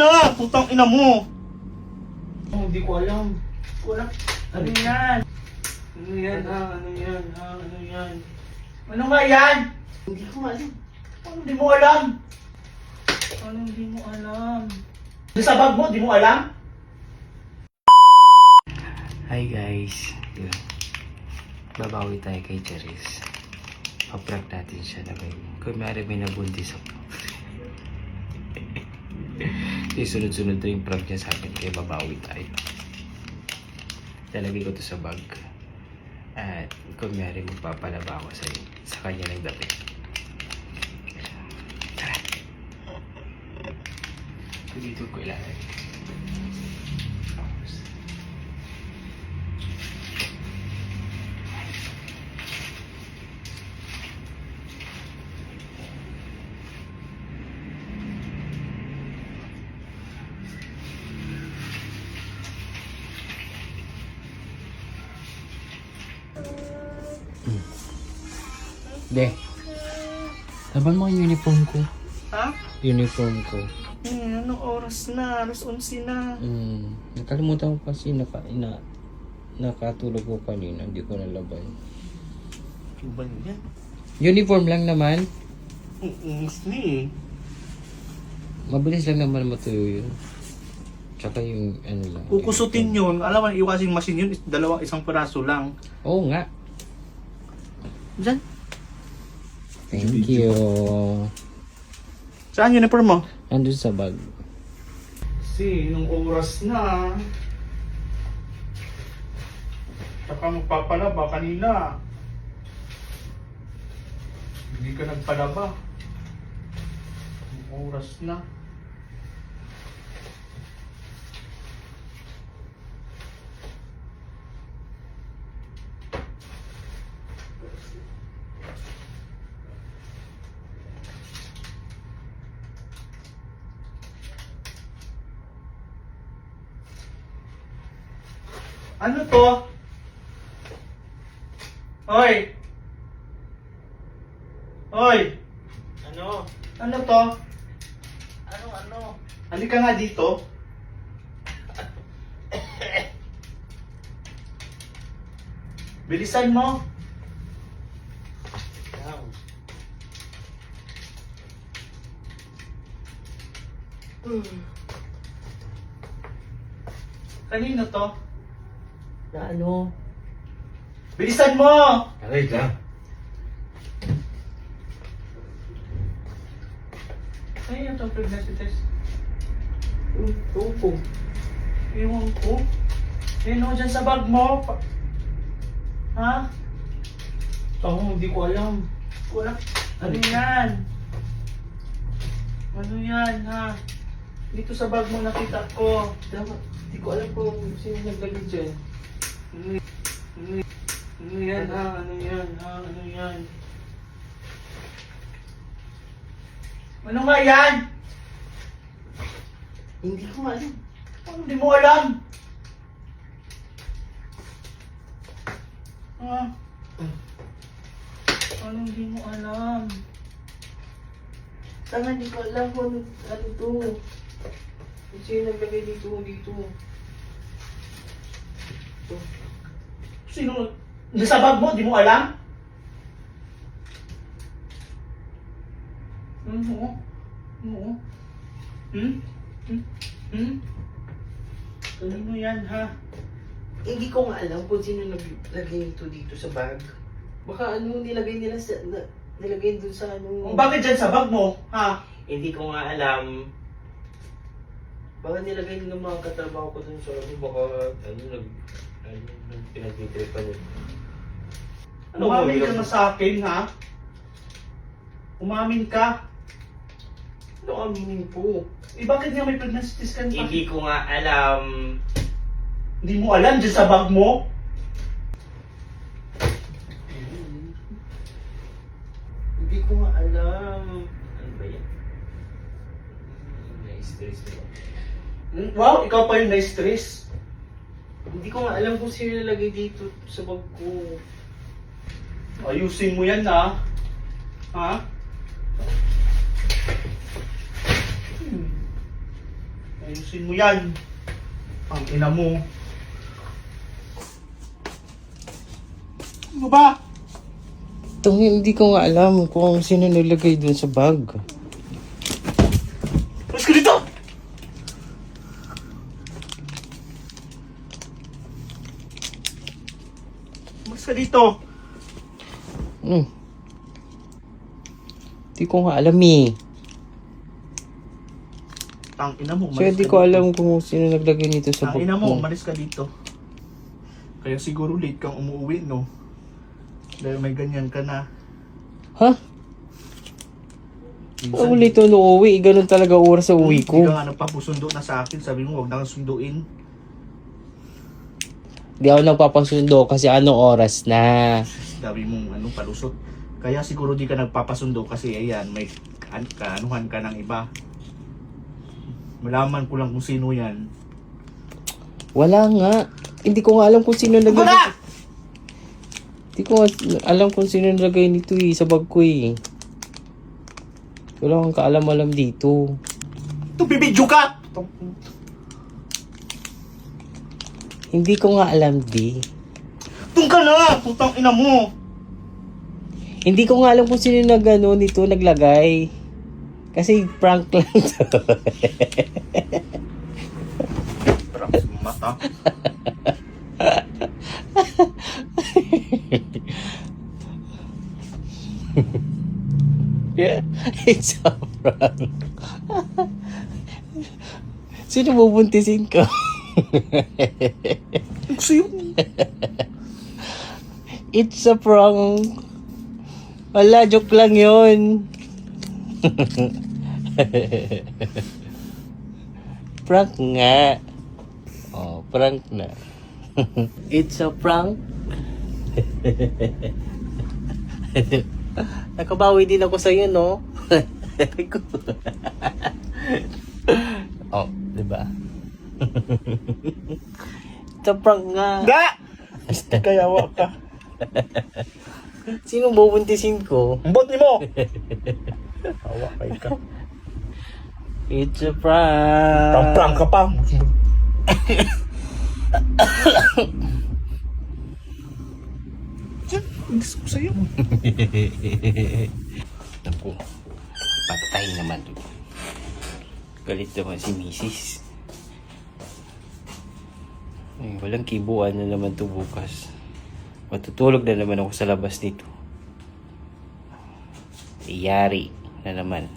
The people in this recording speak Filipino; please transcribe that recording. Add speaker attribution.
Speaker 1: na! Putang ina mo! Oh, hindi ko alam. Wala. Ano yan? Ano yan ha? Ano yan ha? Ano yan? Ano nga yan? Hindi ko alam. Ano hindi mo alam? Ano hindi mo alam? Sa bag mo, di mo alam?
Speaker 2: Hi guys, yun. Babawi tayo kay Charis. Pa-prank natin siya na kung may nabuntis ako. Kasi sunod-sunod na yung prank niya sa akin, kaya babawi tayo. Lalagay ko to sa bag. At kung may magpapalaba ako sa kanya ng damit. Tara! Dito ko ilalagay. De, laban mo yung uniform ko.
Speaker 1: Ha?
Speaker 2: Uniform ko.
Speaker 1: Anong oras na? Alas 11 na.
Speaker 2: Nakalimutan ko kasi nakatulog ko kanina. Hindi ko nalabay.
Speaker 1: Ano ba yan?
Speaker 2: Uniform lang naman.
Speaker 1: Ang ingis na eh.
Speaker 2: Mabilis lang naman matuyo yun. Tsaka yung ano lang.
Speaker 1: Kukusutin yun. Alam mo, iwasing machine yun. Isang piraso lang.
Speaker 2: Oo nga.
Speaker 1: Diyan.
Speaker 2: Thank you.
Speaker 1: Saan uniform mo?
Speaker 2: Andun sa bag.
Speaker 1: Kasi, nung oras na. Saka magpapalaba kanina. Hindi ka nagpalaba. Nung oras na. Ano to? Hoy! Hoy!
Speaker 3: Ano?
Speaker 1: Ano to?
Speaker 3: Ano?
Speaker 1: Halika nga dito. Bilisan mo.
Speaker 3: Yan.
Speaker 1: Kanino to?
Speaker 3: Na ano?
Speaker 1: Bilisan mo!
Speaker 2: Aray ka.
Speaker 1: Ay, ito pregnancy test.
Speaker 3: Tupo.
Speaker 1: Ewan ko. Ano dyan sa bag mo? Ha? Ako, hindi ko alam. Wala. Ano yan? Ano yan, ha? Dito sa bag mo nakita ko.
Speaker 3: Dapat, di ko alam kung sino naglagay dyan.
Speaker 1: Ano yan, ha? Ano yan, ha? Ano yan? Ano nga yan?
Speaker 3: Hindi ko alam.
Speaker 1: Ano hindi mo alam? Ha? Ano hindi mo alam?
Speaker 3: Tanga, hindi ko alam kung ano to. Kung sino naglagay dito. Ito.
Speaker 1: Sino? Nasa bag mo, di mo alam? Oo. Oo. Kanino yan, ha?
Speaker 3: Hindi ko nga alam kung sino naglagay ito dito sa bag. Baka ano nilagay nila nilagay dun sa ano.
Speaker 1: Bakit dyan sa bag mo, ha?
Speaker 3: Hindi ko nga alam. Baka nilagay nila mga katrabaho ko dun sa ano. Baka pinagtitripan nila.
Speaker 1: Umamin ka na sa akin, ha? Umamin ka?
Speaker 3: Ano aminin po?
Speaker 1: Eh, bakit nga may pregnancy test ka?
Speaker 3: Hindi ko nga alam.
Speaker 1: Hindi mo alam dyan sa bag mo?
Speaker 3: Hindi ko nga alam. Ano ba yan? Na-stress na ba?
Speaker 1: Wow, ikaw pa yung na-stress.
Speaker 3: Hindi ko nga alam kung sino nilagay dito sa bag ko.
Speaker 1: Ayusin mo yan, ha? Ha? Ayusin mo yan. Ang ina mo. Ano ba?
Speaker 3: Hindi ko nga alam kung sino nilagay dun sa bag.
Speaker 1: Mas ka dito! Mas ka dito!
Speaker 3: Hindi ko nga alam eh.
Speaker 1: Ang ina mo,
Speaker 3: So hindi ko alam kung sino naglagay nito sa
Speaker 1: Ang
Speaker 3: bag
Speaker 1: ina mo,
Speaker 3: ko.
Speaker 1: umalis ka dito. Kaya siguro late kang umuwi, no? Dahil may ganyan ka na.
Speaker 3: Ha? Ang late na uuwi. Ganun talaga oras sa uwi ko.
Speaker 1: Hindi ka nga nagpapusundo na sa akin. Sabi mo, huwag na kang sunduin.
Speaker 3: Di ako nagpapasundo kasi anong oras na.
Speaker 1: Sabi mo, palusot. Kaya siguro di ka nagpapasundo kasi ayan, may kaanuhan ka ng iba. Malaman ko lang kung sino yan.
Speaker 3: Wala nga. Hindi ko nga alam kung sino naglagay.
Speaker 1: Wala!
Speaker 3: Hindi ko nga alam kung sino naglagay nito eh, sa bag ko eh. Wala kang kaalam-alam dito.
Speaker 1: Ito, bibidyo ka!
Speaker 3: Hindi ko nga alam, di.
Speaker 1: Tung ka na! Putang ina mo!
Speaker 3: Hindi ko nga alam kung sino nito naglagay. Kasi prank lang to.
Speaker 1: Parang mata.
Speaker 3: It's a prank. Sino bubuntisin ko?
Speaker 1: Gusto yun.
Speaker 3: It's a prank. Wala, joke lang yun. Prank nga. Oh, prank na. It's a prank. Nakabawi din ako sa'yo, no? Oh, diba? It's a prank nga.
Speaker 1: Ga! Kayawa ka.
Speaker 3: Sino bubuntisin ko?
Speaker 1: Ang bot ni mo! Awa kay ka.
Speaker 3: It's a prank.
Speaker 1: Prank ka pa. Gusto ko sa'yo.
Speaker 3: Naku, patay naman. Galit naman si Mrs. Ay, walang kibuan na naman to bukas. Matutulog na naman ako sa labas nito. Iyari na naman.